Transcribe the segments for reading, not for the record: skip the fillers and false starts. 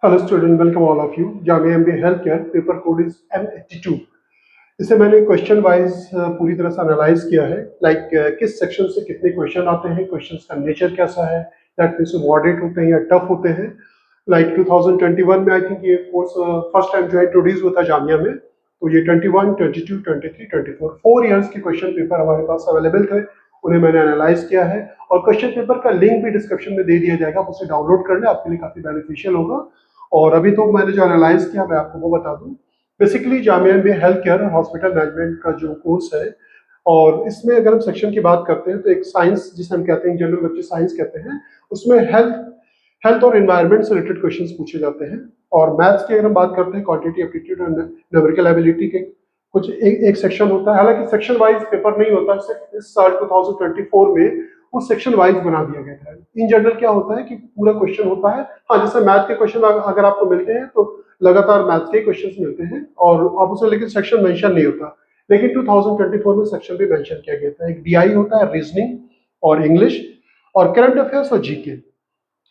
Hello student, welcome all of you. Jamia MBA health care, paper code is M82। इसे मैंने question wise पूरी तरह से एनालाइज किया है। किस सेक्शन से कितने क्वेश्चन आते हैं, क्वेश्चंस का नेचर कैसा है, दैट मींस मॉडरेट होते हैं या टफ होते हैं। 2021 में आई थिंक ये कोर्स फर्स्ट टाइम जो है इंट्रोड्यूस हुआ था जामिया में, तो ये 21, 22, 23, 24 4 इयर्स के क्वेश्चन पेपर हमारे पास अवेलेबल थे, उन्हें मैंने एनालाइज किया है। और क्वेश्चन पेपर का लिंक भी डिस्क्रिप्शन में दे दिया जाएगा, आप उसे डाउनलोड कर लें, आपके लिए काफी बेनिफिशियल होगा। और अभी तो मैंने जो एनालाइज किया मैं आपको वो बता दूं। बेसिकली जामिया में हेल्थ केयर और हॉस्पिटल मैनेजमेंट का जो कोर्स है, और इसमें अगर हम सेक्शन की बात करते हैं तो एक साइंस जिसे हम कहते हैं, जनरल बच्चे साइंस कहते हैं, उसमें हेल्थ हेल्थ और एनवायरनमेंट से रिलेटेड क्वेश्चंस पूछे जाते हैं। और मैथ्स की अगर हम बात करते हैं, क्वांटिटी एप्टीट्यूड और न्यूमेरिकल एबिलिटी के कुछ एक सेक्शन होता है। हालांकि सेक्शन वाइज पेपर नहीं होता, सिर्फ इस साल 2024 में वो सेक्शन वाइज बना दिया गया है। इन जनरल क्या होता है कि पूरा क्वेश्चन होता है। हाँ, जैसे मैथ के क्वेश्चन अगर आपको मिलते हैं तो लगातार मैथ के क्वेश्चन मिलते हैं और आप उसमें लेकिन सेक्शन मेंशन नहीं होता। लेकिन 2024 में सेक्शन भी मेंशन किया गया था। एक डीआई होता है, रीजनिंग और इंग्लिश और करंट अफेयर्स और जीके।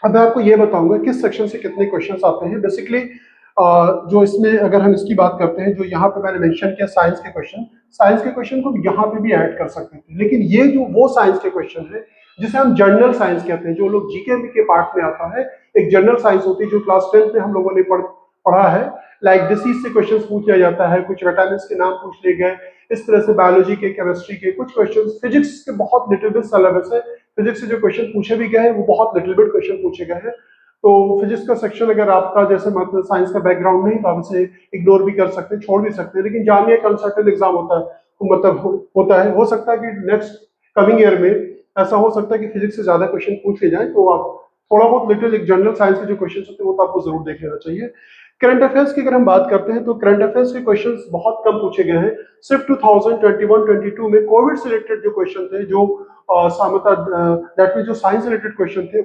अब मैं आपको ये बताऊंगा किस सेक्शन से कितने क्वेश्चंस आते हैं। बेसिकली जो इसमें अगर हम इसकी बात करते हैं, जो यहाँ पे मैंने मेंशन किया साइंस के क्वेश्चन को यहाँ पे भी ऐड कर सकते थे। लेकिन ये जो वो साइंस के क्वेश्चन है जिसे हम जनरल साइंस कहते हैं, जो लोग जीके के पार्ट में आता है, एक जनरल साइंस होती है जो क्लास 10th में हम लोगों ने पढ़ा है। लाइक डिसीज से क्वेश्चन पूछ लिया जाता है, कुछ विटामिन के नाम पूछ लिए गए, इस तरह से बायोलॉजी के, केमिस्ट्री के कुछ क्वेश्चन, फिजिक्स के बहुत लिटिल बिट सिलेबस है। फिजिक्स से जो क्वेश्चन पूछे भी गए हैं वो बहुत लिटिल बिट क्वेश्चन पूछे गए हैं। तो फिजिक्स का सेक्शन अगर आपका जैसे मतलब साइंस का बैकग्राउंड नहीं तो आप इसे इग्नोर भी कर सकते हैं, छोड़ भी सकते हैं। लेकिन जामिया का अनसर्टेन एग्जाम होता है, तो होता है, हो सकता है कि नेक्स्ट कमिंग ईयर में ऐसा हो सकता है कि फिजिक्स से ज्यादा क्वेश्चन पूछ लिए जाए, तो आप थोड़ा बहुत लिटिल एक जनरल साइंस के जो क्वेश्चन होते हैं वो तो आपको जरूर देख लेना चाहिए। करंट अफेयर्स की अगर हम बात करते हैं तो करंट अफेयर्स के क्वेश्चंस बहुत कम पूछे गए हैं। सिर्फ 2021-22 में कोविड से रिलेटेड जो क्वेश्चन थे, जो दैट मीन जो साइंस रिलेटेड क्वेश्चन थे,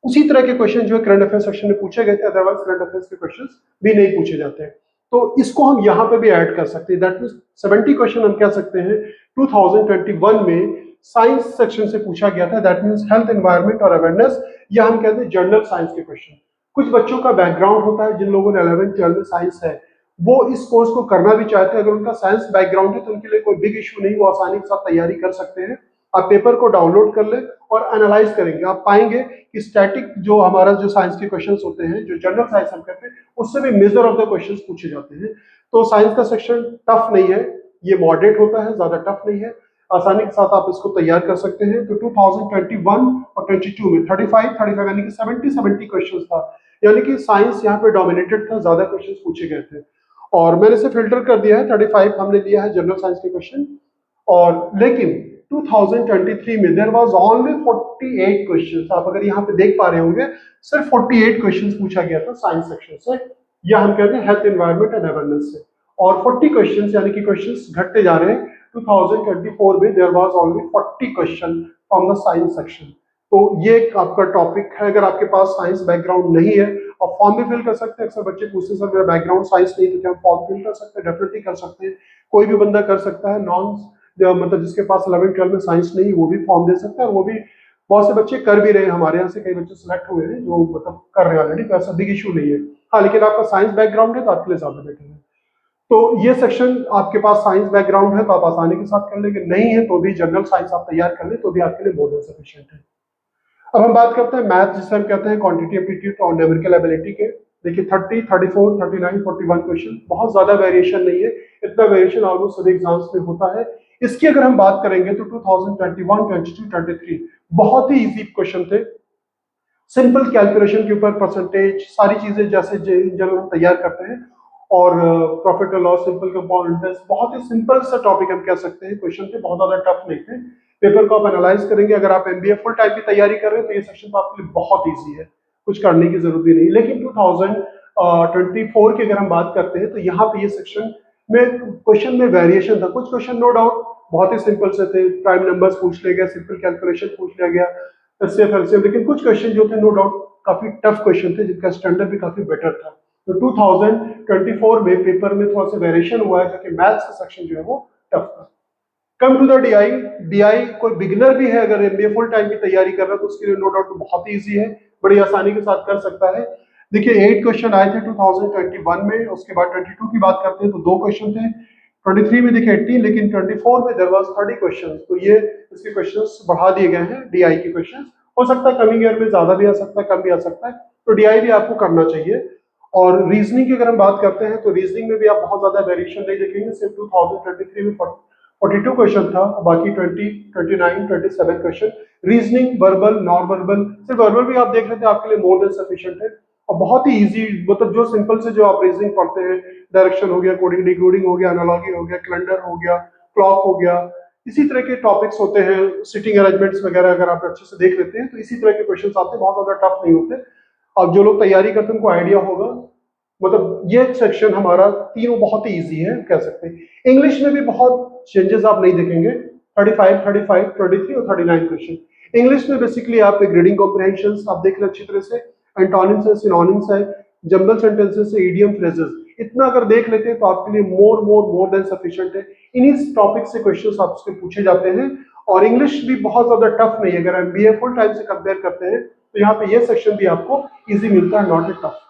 उसी तरह के क्वेश्चन जो है करंट अफेयर सेक्शन में पूछे गए थे। अदरवाइज करंट अफेयर्स के क्वेश्चन भी नहीं पूछे जाते हैं, तो इसको हम यहाँ पे भी ऐड कर सकते हैं। दैट मीन 70 क्वेश्चन हम कह सकते हैं 2021 में साइंस सेक्शन से पूछा गया था। दैट मीन हेल्थ, एनवायरमेंट और अवेयरनेस, या हम कहते हैं जनरल साइंस के क्वेश्चन। कुछ बच्चों का बैकग्राउंड होता है, जिन लोगों ने 11th-12 में साइंस है वो इस कोर्स को करना भी चाहते हैं। अगर उनका साइंस बैकग्राउंड है तो उनके लिए कोई बिग इशू नहीं, वो आसानी के साथ तैयारी कर सकते हैं। आप पेपर को डाउनलोड कर ले और एनालाइज करेंगे, आप पाएंगे कि स्टैटिक जो हमारा जो साइंस के क्वेश्चंस होते हैं, जो जनरल साइंस हम कहते हैं, उससे भी मेजर ऑफ द क्वेश्चंस पूछे जाते हैं। तो साइंस का सेक्शन टफ नहीं है, ये मॉडरेट होता है, ज्यादा टफ नहीं है, आसानी के साथ आप इसको तैयार कर सकते हैं। तो 2021 और 22 में 35 यानी कि 70 क्वेश्चन था, यानी कि साइंस यहाँ पे डोमिनेटेड था, ज्यादा क्वेश्चन पूछे गए थे। और मैंने इसे फिल्टर कर दिया है, 35 हमने लिया है जनरल साइंस के क्वेश्चन। और लेकिन 2023 में देयर वाज ओनली 48 क्वेश्चंस। आप अगर यहाँ पे देख पा रहे होंगे, सिर्फ 48 क्वेश्चंस पूछा गया था साइंस सेक्शन से, या हम कहते हैं हेल्थ, एनवायरनमेंट एंड अवेयरनेस से। और 40 क्वेश्चंस यानी कि क्वेश्चंस घटते जा रहे हैं। 2024 में there was only 40 question from the science section. तो ये एक आपका टॉपिक है। अगर आपके पास साइंस बैकग्राउंड नहीं है, और फॉर्म भी फिल कर सकते हैं। अक्सर बच्चे पूछते हैं सर मेरा बैकग्राउंड साइंस नहीं, तो क्या हम फॉर्म फिल कर सकते हैं? डेफिनेटली कर सकते हैं, कोई भी बंदा कर सकता है। नॉन मतलब जिसके पास 11th-12 में साइंस नहीं, वो भी फॉर्म दे सकता है। और वो भी बहुत से बच्चे कर भी रहे हैं, हमारे यहाँ से कई बच्चे सिलेक्ट हुए हैं जो मतलब कर रहे हैं ऑलरेडी, तो ऐसा बिग इशू नहीं है। हाँ, लेकिन आपका साइंस बैकग्राउंड है तो आपके लिए ज्यादा बेटर है। तो ये सेक्शन आपके पास साइंस बैकग्राउंड है तो आप आसानी के साथ कर लेंगे, नहीं है तो भी जनरल साइंस आप तैयार कर ले तो भी आपके लिए मोर देन सफिशिएंट है। अब हम बात करते हैं मैथ, जिसे हम कहते हैं क्वांटिटी एप्टीट्यूड और न्यूमेरिकल एबिलिटी के। देखिए 30, 34, 39, 41 क्वेश्चन, बहुत ज्यादा वेरिएशन नहीं है। इतना वेरिएशन ऑलमोस्ट सभी एग्जाम्स में होता है। इसकी अगर हम बात करेंगे तो 2021, 22, 23 बहुत ही इजी क्वेश्चन थे। सिंपल कैलकुलेशन के ऊपर परसेंटेज, सारी चीजें जैसे जनरल हम तैयार करते हैं। और प्रॉफिट और लॉस, सिंपल कंपाउंड इंटरेस्ट, बहुत ही सिंपल सा टॉपिक हम कह सकते हैं। क्वेश्चन थे बहुत ज्यादा टफ नहीं थे। पेपर को आप एनालाइज करेंगे, अगर आप एमबीए फुल टाइम की तैयारी कर रहे हैं तो ये सेक्शन तो आपके लिए बहुत ईजी है, कुछ करने की जरूरत भी नहीं। लेकिन 2024 की अगर हम बात करते हैं तो यहाँ पे ये सेक्शन में क्वेश्चन में वेरिएशन था। कुछ क्वेश्चन नो डाउट बहुत ही सिंपल से थे, प्राइम नंबर्स पूछ लिया गया, सिंपल कैलकुलेशन पूछ लिया गया, एचसीएफ एलसीएम। लेकिन कुछ क्वेश्चन जो थे नो डाउट काफी टफ क्वेश्चन थे, जिनका स्टैंडर्ड भी काफी बेटर था। तो 2024 में पेपर में थोड़ा सा वेरिएशन हुआ है, क्योंकि मैथ्स का सेक्शन जो है वो टफ था। Come to the DI. DI कोई बिगिनर भी है अगर एमबीए फुल टाइम की तैयारी कर रहा है तो उसके लिए नो डाउट बहुत ही ईजी है, बड़ी आसानी के साथ कर सकता है। देखिए 8 क्वेश्चन आए थे 2021 में, उसके बाद 22 की बात करते हैं तो 2 क्वेश्चन थे, 23 में देखिए 18, लेकिन 24 में देयर वाज 30 क्वेश्चन। तो ये इसके क्वेश्चंस बढ़ा दिए गए हैं डीआई के क्वेश्चंस। हो सकता है कमिंग ईयर में ज्यादा भी आ सकता है, कम भी आ सकता है, तो डीआई भी आपको करना चाहिए। और रीजनिंग की अगर हम बात करते हैं तो रीजनिंग में भी आप बहुत ज्यादा वेरिएशन नहीं देखेंगे, सिर्फ 2023 में 42 क्वेश्चन था, बाकी 20, 29, 27 question reasoning, verbal, non verbal. सिर्फ वर्बल भी आप देख रहे थे आपके लिए मोर देन सफिशिएंट है, और बहुत ही इजी, मतलब जो सिंपल से जो आप रीजनिंग पढ़ते हैं, डायरेक्शन हो गया, कोडिंग डिकोडिंग हो गया, एनालॉजी हो गया, कैलेंडर हो गया, क्लॉक हो गया, इसी तरह के टॉपिक्स होते हैं, सिटिंग अरेंजमेंट्स वगैरह अगर आप अच्छे से देख लेते हैं तो इसी तरह के क्वेश्चंस आते हैं, बहुत ज्यादा टफ नहीं होते। अब जो लोग तैयारी करते हैं उनको आइडिया होगा, मतलब ये सेक्शन हमारा तीनों बहुत ही इजी है कह सकते हैं। इंग्लिश में भी बहुत चेंजेस आप नहीं देखेंगे, 35, 35, 23 और 39 क्वेश्चन। इंग्लिश में बेसिकली आप एक रीडिंग कॉम्प्रिहेंशन आप देख लें अच्छी तरह से, एंटोनिम्स है, सिनोनिम्स है, जंबल सेंटेंसेस है, इडियम फ्रेजेस, इतना अगर देख लेते हैं तो आपके लिए मोर देन सफिशिएंट है। इन्हीं टॉपिक से क्वेश्चंस आपसे पूछे जाते हैं, और इंग्लिश भी बहुत ज्यादा टफ नहीं है। अगर एमबीए फुल टाइम से कंपेयर करते हैं तो यहाँ पे ये सेक्शन भी आपको इजी मिलता है, नॉट ए टफ।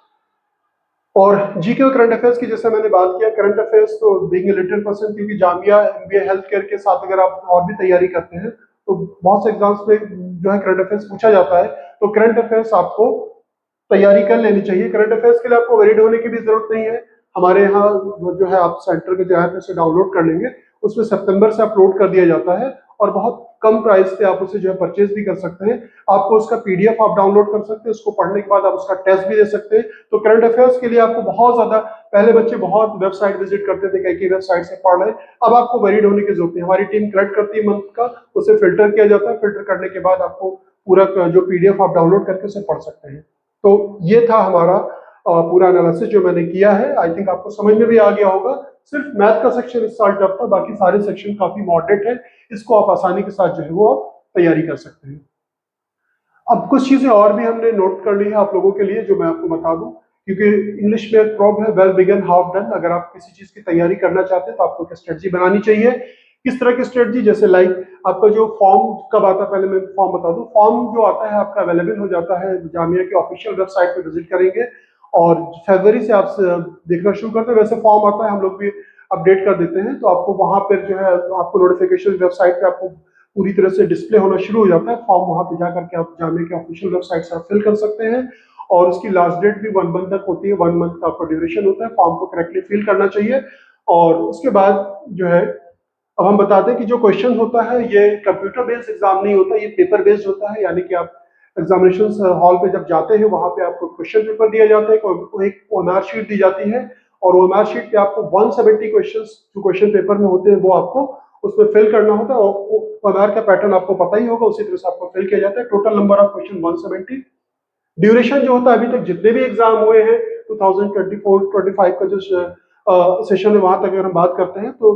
और जीके और करंट अफेयर्स की जैसे मैंने बात किया, करंट अफेयर्स तो बीइंग ए लिटिल पर्सन, क्योंकि जामिया एमबीए हेल्थ केयर के साथ अगर आप और भी तैयारी करते हैं तो बहुत से एग्जाम्स में जो है करंट अफेयर्स पूछा जाता है, तो करंट अफेयर्स आपको तैयारी कर लेनी चाहिए। करंट अफेयर्स के लिए आपको वरीड होने की भी जरूरत नहीं है। हमारे यहाँ जो है आप सेंटर के जो ऐप से डाउनलोड कर लेंगे, उसमें सितंबर से अपलोड कर दिया जाता है, और बहुत कम प्राइस पे आप उसे जो है परचेज भी कर सकते हैं। आपको उसका पीडीएफ आप डाउनलोड कर सकते हैं, उसको पढ़ने के बाद आप उसका टेस्ट भी दे सकते हैं। तो करंट अफेयर्स के लिए आपको बहुत ज्यादा, पहले बच्चे बहुत वेबसाइट विजिट करते थे, कई वेबसाइट से पढ़ रहे, अब आपको वरीड होने की जरूरत नहीं। हमारी टीम कलेक्ट करती है मंथ का, उसे फिल्टर किया जाता है, फिल्टर करने के बाद आपको पूरा जो पीडीएफ आप डाउनलोड करके उसे पढ़ सकते हैं। तो ये था हमारा पूरा एनालिसिस जो मैंने किया है। आई थिंक आपको समझ में भी आ गया होगा। सिर्फ मैथ का सेक्शन इस साल टफ था, बाकी सारे सेक्शन काफी मॉडरेट है, इसको आप आसानी के साथ जो है वो आप तैयारी कर सकते हैं। अब कुछ चीजें और भी हमने नोट कर ली है आप लोगों के लिए, जो मैं आपको बता दूं, क्योंकि इंग्लिश में एक प्रॉब है, वेल बिगन हाउ डन। अगर आप किसी चीज की तैयारी करना चाहते हैं तो आपको एक स्ट्रेटजी बनानी चाहिए। किस तरह की स्ट्रेटजी? जैसे लाइक आपका जो फॉर्म कब आता है, पहले मैं फॉर्म बता दूं। फॉर्म जो आता है आपका अवेलेबल हो जाता है जामिया की ऑफिशियल वेबसाइट पे विजिट करेंगे, और फरवरी से आप देखना शुरू करते हैं। वैसे फॉर्म आता है, हम लोग भी अपडेट कर देते हैं, तो आपको वहां पर जो है आपको नोटिफिकेशन वेबसाइट पे आपको पूरी तरह से डिस्प्ले होना शुरू हो जाता है। फॉर्म वहां पे जाकर के आप जामिया के ऑफिशियल वेबसाइट से आप फिल कर सकते हैं, और उसकी लास्ट डेट भी 1 मंथ तक होती है। 1 मंथ का आपका ड्यूरेशन होता है, फॉर्म को करेक्टली फिल करना चाहिए। और उसके बाद जो है, अब हम बता दें कि जो क्वेश्चन होता है ये कंप्यूटर बेस्ड एग्जाम नहीं होता, ये पेपर बेस्ड होता है। यानी कि आप एग्जामिनेशन हॉल पे जब जाते हैं, वहां पे आपको क्वेश्चन पेपर दिया जाता है, एक ओएमआर शीट दी जाती है, और ओएमआर शीट पे आपको 170 क्वेश्चंस जो क्वेश्चन पेपर में होते हैं वो आपको उसमें फिल करना होता है, और ओएमआर का पैटर्न आपको पता ही होगा, उसी तरह से आपको फिल किया जाता है। Total number of question 170। Duration जो होता है, अभी तक जितने भी एग्जाम हुए हैं 2024-25 का जो सेशन है, वहां तक अगर हम बात करते हैं तो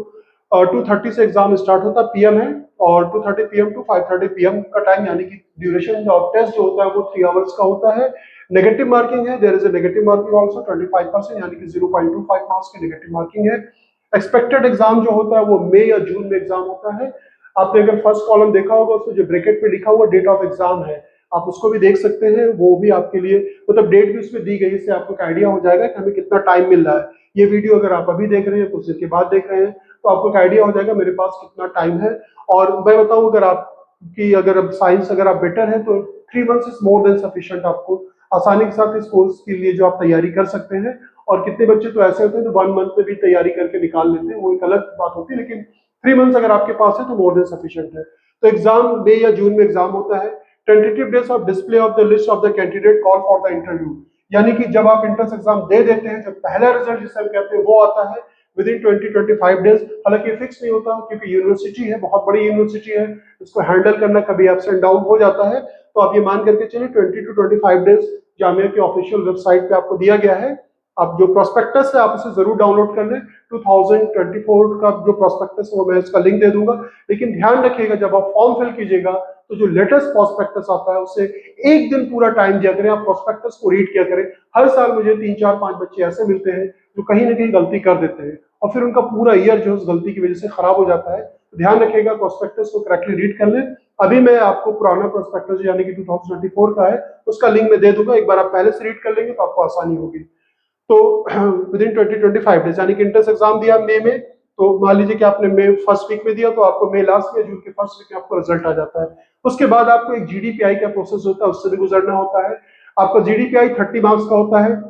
2:30 से एग्जाम स्टार्ट होता है, पीएम है, और 2:30 पीएम टू 5:30 पीएम का टाइम, यानी कि ड्यूरेशन ऑफ टेस्ट जो होता है वो 3 आवर्स का होता है। नेगेटिव मार्किंग है, there is a negative marking also 25%, यानी कि 0.25 मार्क्स की नेगेटिव मार्किंग है। एक्सपेक्टेड एग्जाम जो होता है वो मई या जून में एग्जाम होता है। आपने अगर फर्स्ट कॉलम देखा होगा, उसमें जो ब्रैकेट पे लिखा हुआ डेट ऑफ एग्जाम है, आप उसको भी देख सकते हैं, वो भी आपके लिए, मतलब डेट भी उसमें दी गई है, इससे आपको एक आइडिया हो जाएगा कि हमें कितना टाइम मिल रहा है। ये वीडियो अगर आप अभी देख रहे हैं, कुछ दिन के बाद देख रहे हैं, तो आपको एक आइडिया हो जाएगा मेरे पास कितना टाइम है। और मैं बताऊं, अगर साइंस अगर आप बेटर है तो 3 months is more than sufficient. आपको आसानी के साथ इस कोर्स के लिए जो आप तैयारी कर सकते हैं। और कितने बच्चे तो ऐसे होते हैं जो 1 मंथ में भी तैयारी करके निकाल लेते हैं, वो एक अलग बात होती है, लेकिन 3 मंथ्स अगर आपके पास है तो मोर देन सफिशिएंट है। तो एग्जाम मई या जून में एग्जाम होता है। Tentative days of display of the list of the candidate call for the interview, यानी कि जब आप एंट्रेंस एग्जाम दे देते हैं, जब पहला रिजल्ट जिसे हम कहते हैं वो आता है विद इन 20-25 डेज। हालांकि फिक्स नहीं होता, क्योंकि यूनिवर्सिटी है, बहुत बड़ी यूनिवर्सिटी है, इसको हैंडल करना कभी अप्स एंड डाउन हो जाता है। तो आप ये मान करके चलिए 20-25 डेज जामिया की ऑफिशियल वेबसाइट पे आपको दिया गया है। आप जो प्रोस्पेक्टस है आप उसे जरूर डाउनलोड कर लें। 2024 का जो प्रोस्पेक्टस है वो मैं इसका लिंक दे दूंगा। लेकिन ध्यान रखिएगा, जब आप फॉर्म फिल कीजिएगा तो जो लेटेस्ट प्रोस्पेक्टस आता है उसे एक दिन पूरा टाइम दिया करें, आप प्रोस्पेक्टस को रीड किया करें। हर साल मुझे 3-4-5 बच्चे ऐसे मिलते हैं जो कहीं ना कहीं गलती कर देते हैं, और फिर उनका पूरा ईयर जो उस गलती की वजह से खराब हो जाता है। तो ध्यान रखिएगा, प्रोस्पेक्टस को करेक्टली रीड कर लें, अभी मैं आपको पुराना प्रोस्पेक्टस यानी कि 2024 का है उसका लिंक मैं दे दूंगा, एक बार आप पहले से रीड कर लेंगे तो आपको आसानी होगी। तो विद इन 20-25 डेज यानी कि इंट्रेंस एग्जाम दिया मई में, तो मान लीजिए कि आपने मई फर्स्ट वीक में दिया तो आपको मई लास्ट में, जून के फर्स्ट वीक में आपको रिजल्ट आ जाता है। उसके बाद आपको एक जीडीपीआई का प्रोसेस होता है, उससे भी गुजरना होता है। आपका जीडीपीआई 30 मार्क्स का होता है,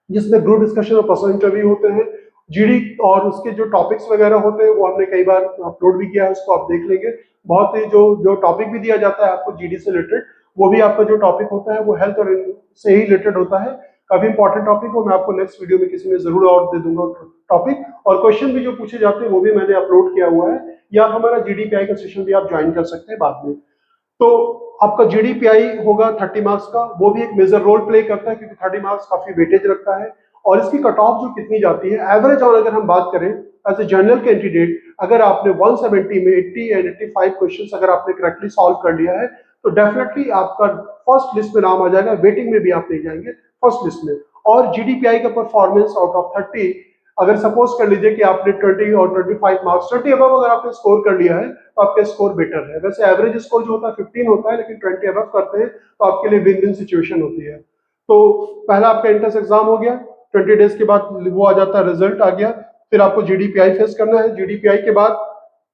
जिसमें ग्रुप डिस्कशन और पर्सनल इंटरव्यू होते हैं। जीडी और उसके जो टॉपिक्स वगैरह होते हैं वो हमने कई बार अपलोड भी किया है, उसको आप देख लेंगे। बहुत ही जो जो टॉपिक भी दिया जाता है आपको जीडी से रिलेटेड, वो भी आपका जो टॉपिक होता है वो हेल्थ और से ही रिलेटेड होता है। काफी इंपॉर्टेंट टॉपिक हो, मैं आपको नेक्स्ट वीडियो में किसी में जरूर और दे दूंगा टॉपिक। और क्वेश्चन भी जो पूछे जाते हैं वो भी मैंने अपलोड किया हुआ है, या हमारा जीडीपीआई का सेशन भी आप ज्वाइन कर सकते हैं बाद में। तो आपका जीडीपीआई होगा 30 मार्क्स का, वो भी एक मेजर रोल प्ले करता है क्योंकि 30 मार्क्स काफी वेटेज रखता है। और इसकी कट ऑफ जो कितनी जाती है एवरेज, और अगर हम बात करें एज ए जनरल कैंडिडेट, अगर आपने 170 में 80 एंड 85 क्वेश्चंस अगर आपने करेक्टली सॉल्व कर लिया है तो डेफिनेटली आपका फर्स्ट लिस्ट में नाम आ जाएगा, वेटिंग में भी आप नहीं जाएंगे, फर्स्ट लिस्ट में। और जीडीपीआई का परफॉर्मेंस आउट ऑफ 30, अगर सपोज कर लीजिए कि आपने 20 और 25 मार्क्स 20 अबव अगर आपने स्कोर कर लिया है तो आपका स्कोर बेटर है। वैसे एवरेज स्कोर जो होता है 15 होता है, लेकिन 20 अबव करते हैं तो आपके लिए विन विन सिचुएशन होती है। तो पहला आपका एंट्रेंस एग्जाम हो गया, 20 डेज के बाद वो आ जाता है, रिजल्ट आ गया। फिर आपको जीडीपीआई फेस करना है। जीडीपीआई के बाद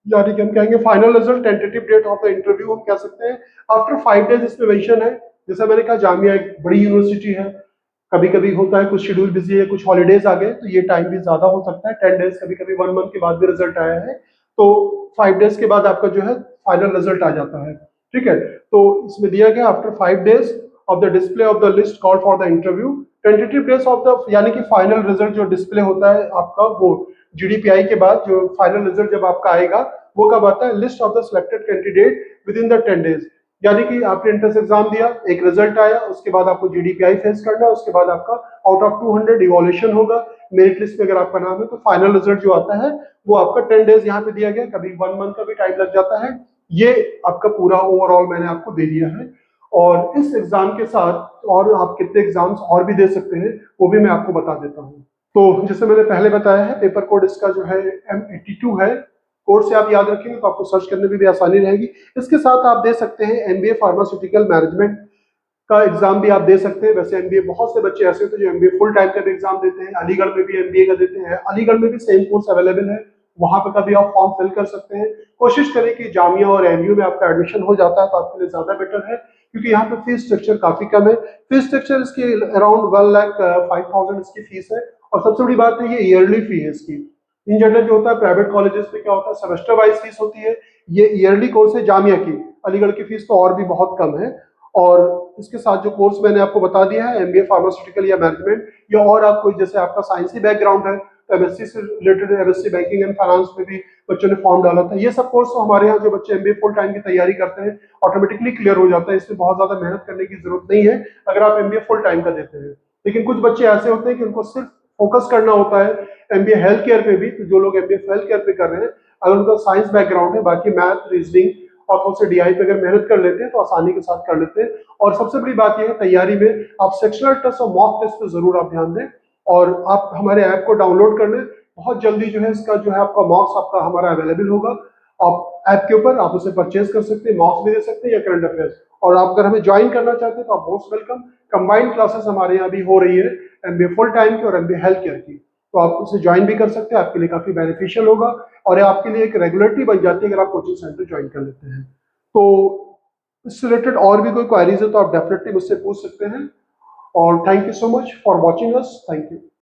यानी कि हम कहेंगे final result, tentative date of the interview हम कह सकते हैं आफ्टर 5 डेज। इसमें मेंशन है, जैसा मैंने कहा जामिया एक बड़ी यूनिवर्सिटी है, कभी कभी होता है कुछ शेड्यूल बिजी है, कुछ हॉलीडेज आ गए तो ये टाइम भी ज्यादा हो सकता है, 10 डेज, कभी कभी 1 मंथ के बाद भी रिजल्ट आया है। तो 5 डेज के बाद आपका जो है फाइनल रिजल्ट आ जाता है। ठीक है, तो इसमें दिया गया after 5 days of the display of the list called for the interview, tentative days of the, यानी कि फाइनल रिजल्ट जो डिस्प्ले होता है आपका वो जीडीपीआई के बाद जो फाइनल रिजल्ट जब आपका आएगा वो कब आता है, list of the selected candidate with in the 10 days. यानी कि आपने एंट्रेंस एग्जाम दिया, एक रिजल्ट आया, उसके बाद आपको जीडीपीआई फेस करना है, उसके बाद आपका आउट ऑफ 200 इवोल्यूशन होगा, मेरिट लिस्ट में अगर आपका नाम है तो फाइनल रिजल्ट जो आता है वो आपका 10 डेज यहाँ पे दिया गया, कभी 1 मंथ का भी टाइम लग जाता है। ये आपका पूरा ओवरऑल मैंने आपको दे दिया है। और इस एग्जाम के साथ और आप कितने एग्जाम्स और भी दे सकते हैं वो भी मैं आपको बता देता हूँ। तो जैसे मैंने पहले बताया है, पेपर कोड इसका जो है M82 है। कोड से आप याद रखेंगे तो आपको सर्च करने में भी आसानी रहेगी। इसके साथ आप दे सकते हैं एमबीए फार्मास्यूटिकल मैनेजमेंट का एग्जाम भी आप दे सकते हैं। वैसे एमबीए बहुत से बच्चे ऐसे होते हैं जो एमबीए फुल टाइम का भी एग्जाम देते हैं, अलीगढ़ में भी एमबीए का देते हैं, अलीगढ़ में भी सेम कोर्स अवेलेबल है, वहां पे कभी आप फॉर्म फिल कर सकते हैं। कोशिश करें कि जामिया और एमयू में आपका एडमिशन हो जाता है तो आपके लिए ज्यादा बेटर है, क्योंकि यहाँ पे फीस स्ट्रक्चर काफी कम है। फीस स्ट्रक्चर इसकी अराउंड 1,05,000 इसकी फीस है। और सबसे बड़ी बात है ये ईयरली फी है इसकी। इन जनरल जो होता है प्राइवेट कॉलेजेस में क्या होता है सेमेस्टर वाइज फीस होती है, ये ईयरली कोर्स है जामिया की। अलीगढ़ की फीस तो और भी बहुत कम है। और इसके साथ जो कोर्स मैंने आपको बता दिया है एमबीए फार्मास्यूटिकल या मैनेजमेंट, या और आपको जैसे आपका साइंसी बैकग्राउंड है तो एमएससी से related MSc banking and finance में भी बच्चों ने फॉर्म डाला था, ये सब कोर्स तो हमारे यहाँ जो बच्चे एमबीए फुल टाइम की तैयारी करते हैं ऑटोमेटिकली क्लियर हो जाता है, इसमें बहुत ज्यादा मेहनत करने की जरूरत नहीं है अगर आप एमबीए फुल टाइम का देते हैं। लेकिन कुछ बच्चे ऐसे होते हैं कि उनको सिर्फ फोकस करना होता है एमबीए हेल्थ केयर पे भी, तो जो लोग एमबीए हेल्थ केयर पे कर रहे हैं अगर उनका साइंस बैकग्राउंड है, बाकी मैथ रीजनिंग और थोड़ा सा डीआई पे अगर मेहनत कर लेते हैं तो आसानी के साथ कर लेते हैं। और सबसे बड़ी बात यह है तैयारी में आप सेक्शनल टेस्ट और मॉक टेस्ट पे जरूर आप ध्यान दें, और आप हमारे ऐप को डाउनलोड कर लें। बहुत जल्दी जो है इसका जो है आपका मॉक्स आपका हमारा अवेलेबल होगा, आप ऐप के ऊपर आप उसे परचेज कर सकते हैं, मॉक्स भी दे सकते हैं या करंट अफेयर्स। और आप अगर हमें ज्वाइन करना चाहते हैं तो आप मोस्ट वेलकम। कंबाइंड क्लासेस हमारे यहाँ भी हो रही है एमबीए फुल टाइम की और एमबीए हेल्थ केयर की, तो आप उसे ज्वाइन भी कर सकते हैं, आपके लिए काफी बेनिफिशियल होगा और ये आपके लिए एक रेगुलरिटी बन जाती है अगर आप कोचिंग सेंटर ज्वाइन कर लेते हैं। तो इससे रिलेटेड और भी कोई क्वेरीज है तो आप डेफिनेटली मुझसे पूछ सकते हैं। और thank you so much for watching us, thank you.